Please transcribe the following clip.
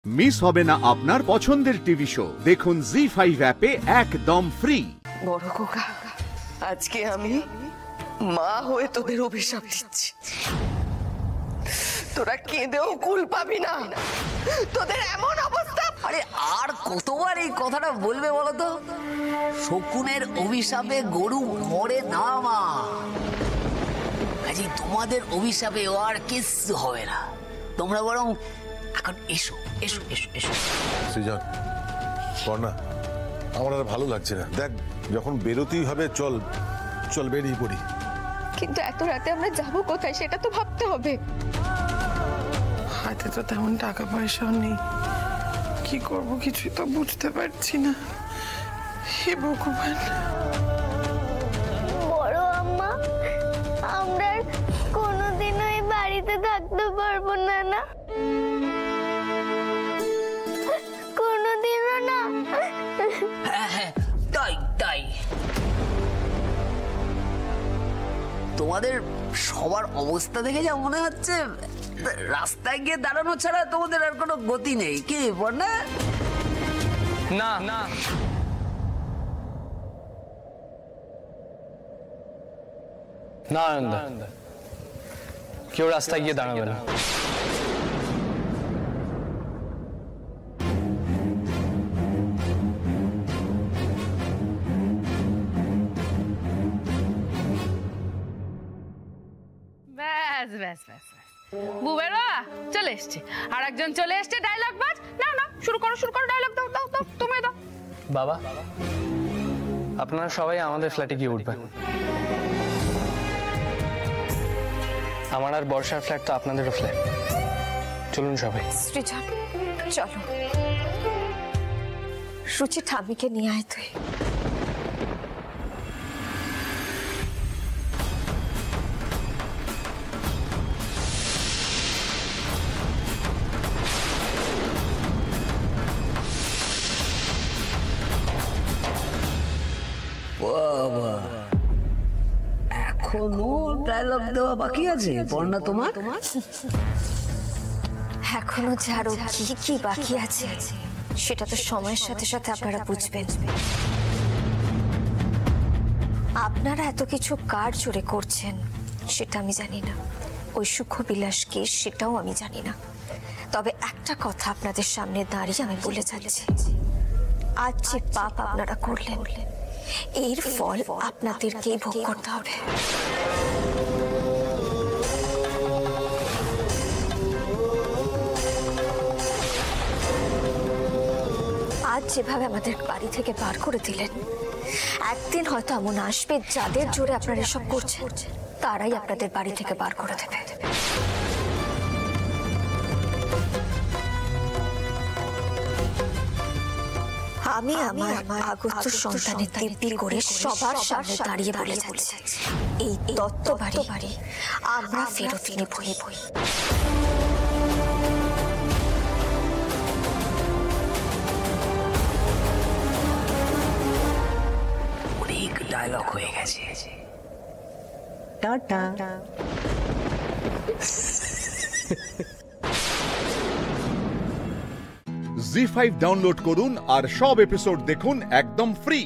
Miss হবে না আপনার পছন্দের টিভি শো। দেখুন জি5 অ্যাপে একদম ফ্রি। বড় খোকা, আজকে আমি মা হয়ে তোদের অভিশাপ দিচ্ছি। তোরা কেঁদেও কুল পাবি না, তোদের এমন অবস্থা। আরে আর কতবার এই কথাটা বলবে বলো তো? শকুনের অভিশাপে গরু মরে না মা। কাজে তোমাদের অভিশাপে আর কিচ্ছু হবে না। তোমরা বরং এখন এসো এসো এসো এসো। সৃজন, বর্ণা, আমার আর ভালো লাগছে না। দেখ, যখন বেরোতেই হবে চল চল বেরিয়ে পড়ি। কিন্তু এত রাতে আমরা যাব কোথায় সেটা তো ভাবতে হবে। হাতে তো তেমন টাকা পয়সাও নেই, কি করব কিছুই তো বুঝতে পারছি না। হে ভগবান। বড় আম্মা, আমরা কোনোদিনও এই বাড়িতে থাকতে পারবো না, না কোনোদিনও না। হ্যাঁ হ্যাঁ, তাই তাই। তোমাদের সবার অবস্থা দেখে যা মনে হচ্ছে রাস্তায় গিয়ে দাঁড়ানো ছাড়া তোমাদের আর কোনো গতি নেই, কি বর্ণা? না না, না আনন্দা, কেউ রাস্তায় গিয়ে দাঁড়াবে না। ব্যাস ব্যাস ব্যাস, বুবেরা চলে এসছে, আর একজন চলে এসছে। ডায়লগ বাজ, না না, শুরু করো শুরু করো, ডায়লগ দাও দাও দাও, তুমি দাও। বাবা, আপনারা সবাই আমাদের ফ্ল্যাটে গিয়ে উঠবেন। আমার আর বর্ষার ফ্ল্যাট তো আপনাদেরও ফ্ল্যাট। চলুন সবাই। সৃজন চলো, সুচি ঠামিকে নিয়ে আয় তুই। বাবা, এখনো ডায়লগ দেওয়া বাকি আছে বর্ণা তোমার? এখনো যারো কি কি বাকি আছে সেটা তো সময়ের সাথে সাথে আপনারা বুঝবেন। আপনারা এত কিছু কার জোরে করছেন সেটা আমি জানি না, ওই সুখ বিলাস কি সেটাও আমি জানি না। তবে একটা কথা আপনাদের সামনে দাঁড়িয়ে আমি বলে যাচ্ছি, আজ যে পাপ আপনারা করলেন এর ফল আপনাদেরকেই ভোগ করতে হবে। আজ যেভাবে আমাদের বাড়ি থেকে বার করে দিলেন, একদিন হয়তো এমন আসবে যাদের জোরে আপনারা এসব করছেন তারাই আপনাদের বাড়ি থেকে বার করে দেবে। আমি আমার আগত সন্তানের দিব্যি করে সবার সামনে দাঁড়িয়ে বলে যাচ্ছি, এই দত্ত বাড়ি আমরা ফেরত নেবই। অনেক ডায়লগ হয়ে গেছে, টাটা। জি5 ডাউনলোড করুন আর সব এপিসোড দেখুন একদম ফ্রি।